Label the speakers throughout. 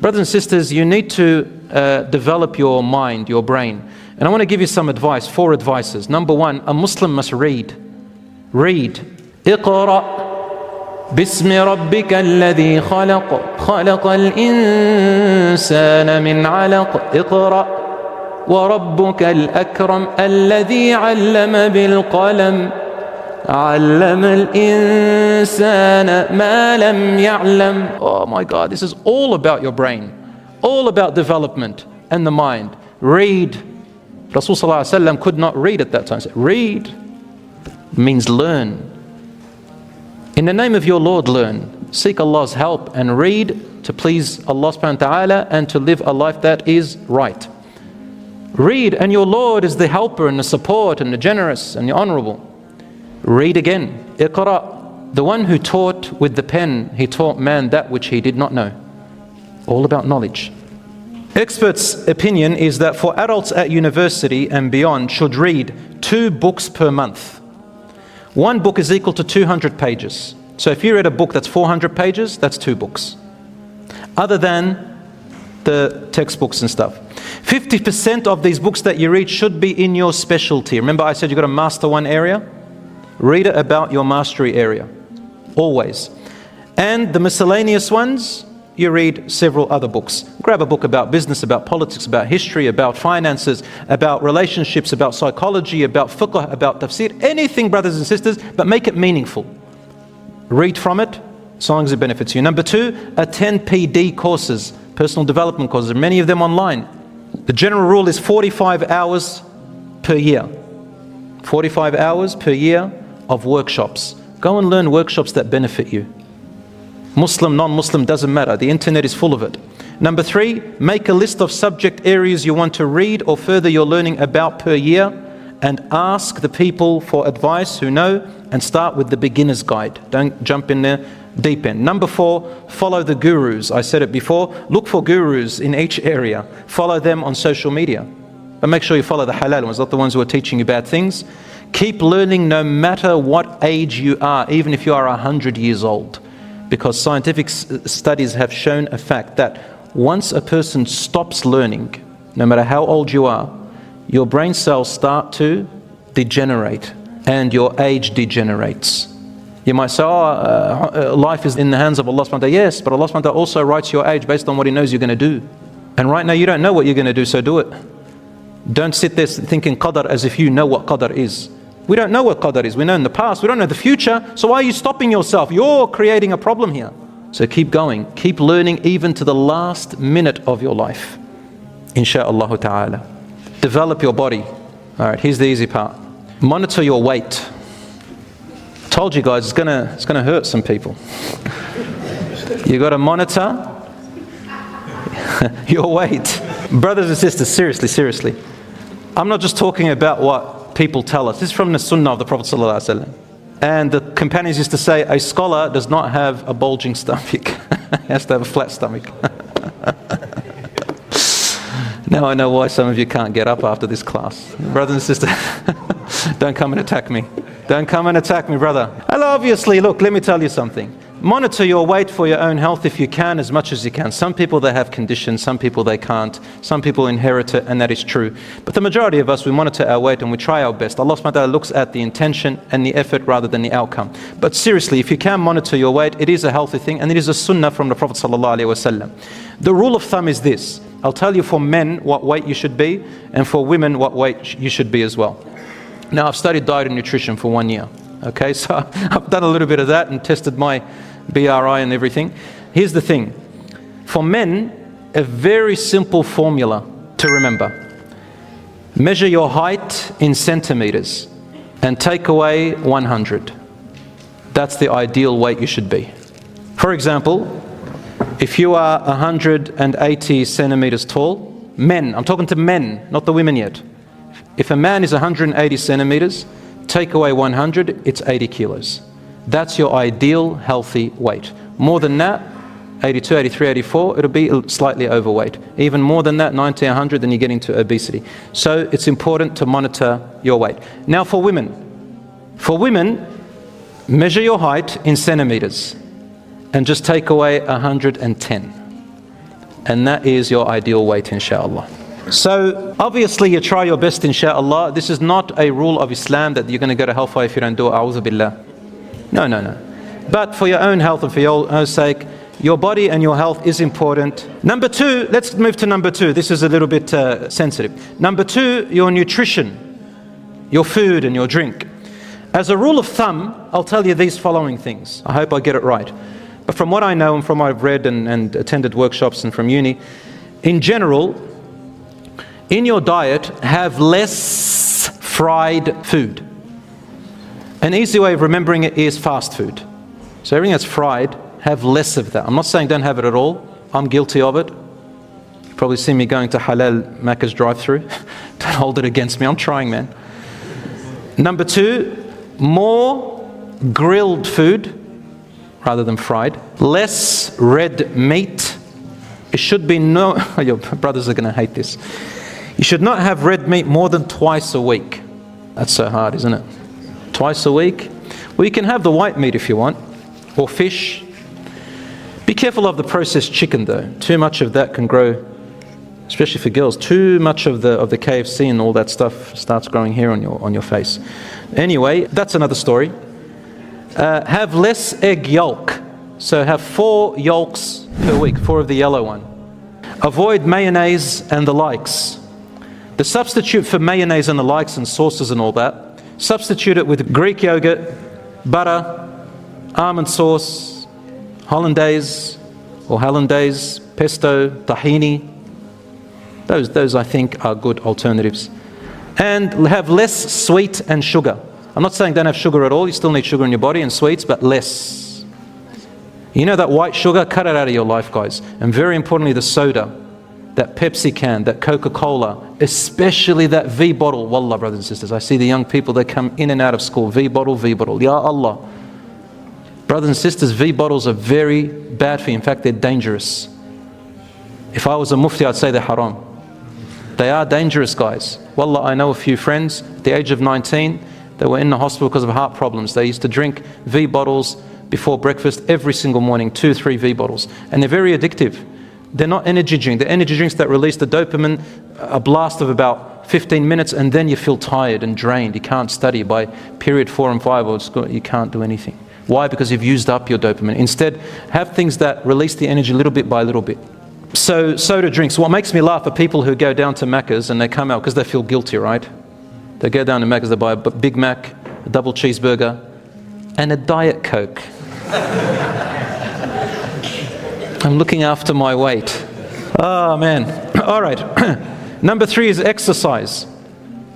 Speaker 1: Brothers and sisters, you need to develop your mind, your brain. And I want to give you some advice, 4 advices. Number 1, a Muslim must read. Read. اقرأ باسم ربك الذي خلق خلق الإنسان من علق اقرأ وربك الأكرم الذي علم بالقلم علم الإنسان ما لم يعلم. Oh my God, this is all about your brain, all about development and the mind. Read. Rasul sallallahu alaihi wasallam could not read at that time. So read means learn. In the name of your Lord, learn. Seek Allah's help and read to please Allah subhanahu wa ta'ala and to live a life that is right. Read, and your Lord is the helper and the support and the generous and the honorable. Read again. Iqra. The one who taught with the pen, he taught man that which he did not know. All about knowledge. Experts' opinion is that for adults at university and beyond should read 2 books per month. 1 book is equal to 200 pages. So if you read a book that's 400 pages, that's 2 books. Other than the textbooks and stuff. 50% of these books that you read should be in your specialty. Remember I said you've got to master one area? Read it about your mastery area. Always. And the miscellaneous ones, you read several other books. Grab a book about business, about politics, about history, about finances, about relationships, about psychology, about fiqh, about tafsir, anything, brothers and sisters, but make it meaningful. Read from it, as long as it benefits you. Number 2, attend PD courses, personal development courses, many of them online. The general rule is 45 hours per year. 45 hours per year of workshops. Go and learn workshops that benefit you. Muslim, non-Muslim, doesn't matter. The internet is full of it. Number 3, make a list of subject areas you want to read or further your learning about per year and ask the people for advice who know and start with the beginner's guide. Don't jump in there deep end. Number 4, follow the gurus. I said it before. Look for gurus in each area. Follow them on social media. But make sure you follow the halal ones, not the ones who are teaching you bad things. Keep learning no matter what age you are, even if you are 100 years old. Because scientific studies have shown a fact that once a person stops learning, no matter how old you are, your brain cells start to degenerate and your age degenerates. You might say, life is in the hands of Allah subhanahu wa ta'ala. Yes, but Allah subhanahu wa ta'ala also writes your age based on what He knows you're going to do. And right now you don't know what you're going to do, so do it. Don't sit there thinking qadar as if you know what qadar is. We don't know what qadar is. We know in the past, we don't know the future. So why are you stopping yourself? You're creating a problem here. So keep going. Keep learning even to the last minute of your life. Insha'Allah ta'ala. Develop your body. Alright, here's the easy part. Monitor your weight. Told you guys, it's gonna hurt some people. You got to monitor your weight. Brothers and sisters, seriously. I'm not just talking about what people tell us. This is from the Sunnah of the Prophet ﷺ. And the companions used to say, a scholar does not have a bulging stomach. He has to have a flat stomach. Now I know why some of you can't get up after this class. Brothers and sisters, don't come and attack me. Don't come and attack me, brother. And obviously, look, let me tell you something. Monitor your weight for your own health if you can, as much as you can. Some people, they have conditions, some people they can't. Some people inherit it, and that is true. But the majority of us, we monitor our weight and we try our best. Allah subhanahu wa ta'ala looks at the intention and the effort rather than the outcome. But seriously, if you can monitor your weight, it is a healthy thing, and it is a sunnah from the Prophet sallallahu alaihi wasallam. The rule of thumb is this. I'll tell you for men what weight you should be, and for women what weight you should be as well. Now, I've studied diet and nutrition for 1 year. Okay, so I've done a little bit of that and tested my BRI and everything. Here's the thing. For men, a very simple formula to remember. Measure your height in centimeters and take away 100. That's the ideal weight you should be. For example, if you are 180 centimeters tall, men, I'm talking to men, not the women yet. If a man is 180 centimeters, take away 100, it's 80 kilos. That's your ideal healthy weight. More than that, 82, 83, 84, it'll be slightly overweight. Even more than that, 90, 100, then you get into obesity. So it's important to monitor your weight. Now for women. For women, measure your height in centimeters and just take away 110. And that is your ideal weight, inshallah. So obviously you try your best, inshallah. This is not a rule of Islam that you're going to go to hellfire if you don't do it. A'udhu billah. No. But for your own health and for your own sake, your body and your health is important. Number two, let's move to number two. This is a little bit sensitive. Number two, your nutrition, your food and your drink. As a rule of thumb, I'll tell you these following things. I hope I get it right. But from what I know and from what I've read and attended workshops and from uni, in general, in your diet, have less fried food. An easy way of remembering it is fast food. So everything that's fried, have less of that. I'm not saying don't have it at all. I'm guilty of it. You've probably seen me going to halal Macca's drive-through. Don't hold it against me. I'm trying, man. Number two, more grilled food rather than fried. Less red meat. It should be no... Your brothers are going to hate this. You should not have red meat more than twice a week. That's so hard, isn't it? Twice a week. Well, you can have the white meat if you want, or fish. Be careful of the processed chicken though. Too much of that can grow, especially for girls. Too much of the KFC and all that stuff starts growing hair on your face. Anyway, that's another story. Have less egg yolk. So have 4 yolks per week, 4 of the yellow one. Avoid mayonnaise and the likes. The substitute for mayonnaise and the likes and sauces and all that, substitute it with Greek yogurt, butter, almond sauce, hollandaise or hollandaise, pesto, tahini. Those I think are good alternatives. And have less sweet and sugar. I'm not saying don't have sugar at all. You still need sugar in your body and sweets, but less. You know that white sugar? Cut it out of your life, guys. And very importantly, the soda, that Pepsi can, that Coca-Cola, especially that V bottle. Wallah, brothers and sisters, I see the young people, they come in and out of school. V bottle. Ya Allah. Brothers and sisters, V bottles are very bad for you. In fact, they're dangerous. If I was a mufti, I'd say they're haram. They are dangerous, guys. Wallah, I know a few friends, at the age of 19, they were in the hospital because of heart problems. They used to drink V bottles before breakfast every single morning, 2-3 V bottles. And they're very addictive. They're not energy drinks. They're energy drinks that release the dopamine, a blast of about 15 minutes, and then you feel tired and drained. You can't study by period 4 and 5, or you can't do anything. Why? Because you've used up your dopamine. Instead, have things that release the energy little bit by little bit. So, soda drinks. What makes me laugh are people who go down to Macca's and they come out because they feel guilty, right? They go down to Macca's, they buy a Big Mac, a double cheeseburger, and a Diet Coke. I'm looking after my weight. Oh, man. All right. Number 3 is exercise.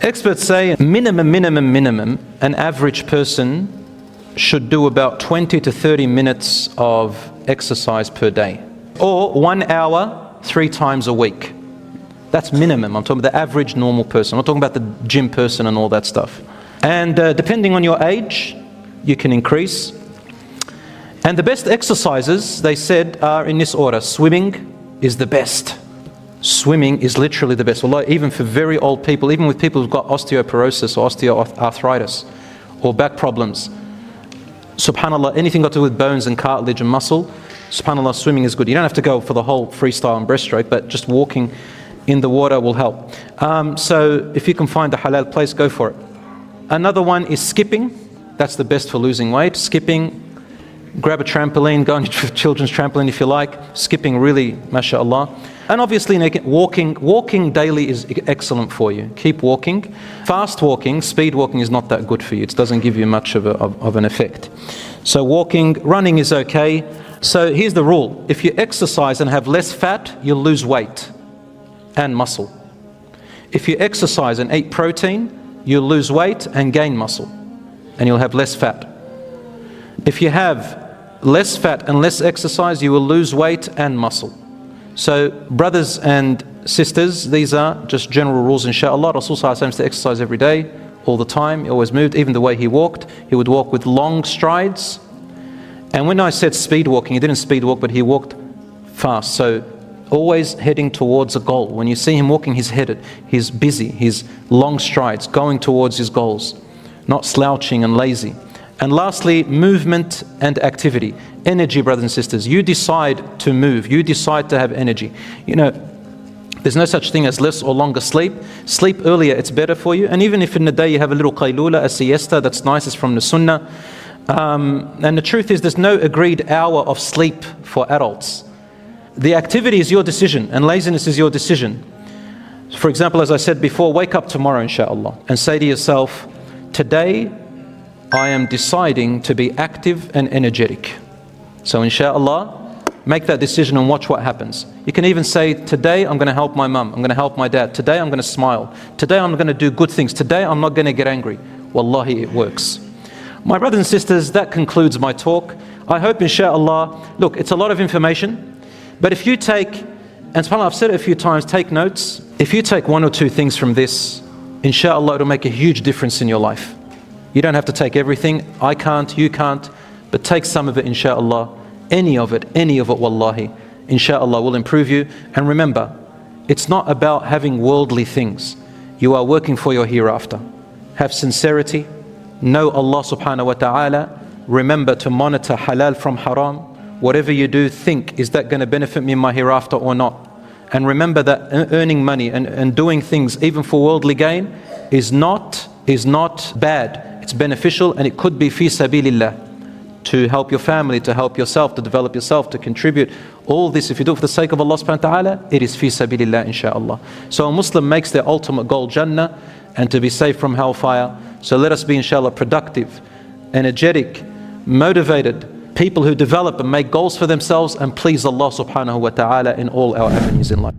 Speaker 1: Experts say minimum, an average person should do about 20 to 30 minutes of exercise per day. Or 1 hour, 3 times a week. That's minimum. I'm talking about the average normal person. I'm not talking about the gym person and all that stuff. And depending on your age, you can increase. And the best exercises, they said, are in this order. Swimming is the best. Swimming is literally the best. Although even for very old people, even with people who've got osteoporosis or osteoarthritis or back problems, subhanAllah, anything got to do with bones and cartilage and muscle, subhanAllah, swimming is good. You don't have to go for the whole freestyle and breaststroke, but just walking in the water will help. So if you can find a halal place, go for it. Another one is skipping. That's the best for losing weight. Skipping, grab a trampoline, go on your children's trampoline if you like. Skipping really, mashallah. And obviously walking daily is excellent for you. Keep walking. Fast walking, speed walking is not that good for you. It doesn't give you much of an effect. So walking, running is okay. So here's the rule. If you exercise and have less fat, you'll lose weight and muscle. If you exercise and eat protein, you'll lose weight and gain muscle. And you'll have less fat. If you have less fat and less exercise, you will lose weight and muscle. So brothers and sisters, these are just general rules, inshallah. Rasul sallallahu alaihi wasallam used to exercise every day, all the time. He always moved. Even the way he walked, he would walk with long strides. And when I said speed walking, he didn't speed walk, but he walked fast. So always heading towards a goal. When you see him walking, he's headed, he's busy, he's long strides, going towards his goals, not slouching and lazy. And lastly, movement and activity. energy, brothers and sisters. You decide to move. You decide to have energy. You know, there's no such thing as less or longer sleep. Sleep earlier, it's better for you. And even if in the day you have a little qaylula, a siesta, that's nice, it's from the Sunnah. And the truth is, there's no agreed hour of sleep for adults. The activity is your decision, and laziness is your decision. For example, as I said before, wake up tomorrow, inshallah, and say to yourself, today I am deciding to be active and energetic. So inshallah, make that decision and watch what happens. You can even say, today I'm going to help my mum, I'm going to help my dad, today I'm going to smile, today I'm going to do good things, today I'm not going to get angry. Wallahi, it works. My brothers and sisters, that concludes my talk. I hope inshallah, look, it's a lot of information, but if you take, and subhanAllah, I've said it a few times, take notes. If you take one or two things from this, inshallah, it'll make a huge difference in your life. You don't have to take everything. I can't, you can't, but take some of it, inshallah. Any of it, wallahi, inshallah, will improve you. And remember, it's not about having worldly things. You are working for your hereafter. Have sincerity. Know Allah subhanahu wa ta'ala. Remember to monitor halal from haram. Whatever you do, think, is that going to benefit me in my hereafter or not? And remember that earning money and doing things, even for worldly gain, is not bad. It's beneficial, and it could be fi sabilillah. To help your family, to help yourself, to develop yourself, to contribute. All this, if you do it for the sake of Allah subhanahu wa ta'ala, it is fi sabilillah, inshallah. So a Muslim makes their ultimate goal Jannah, and to be safe from hellfire. So let us be, inshallah, productive, energetic, motivated people who develop and make goals for themselves and please Allah subhanahu wa ta'ala in all our avenues in life.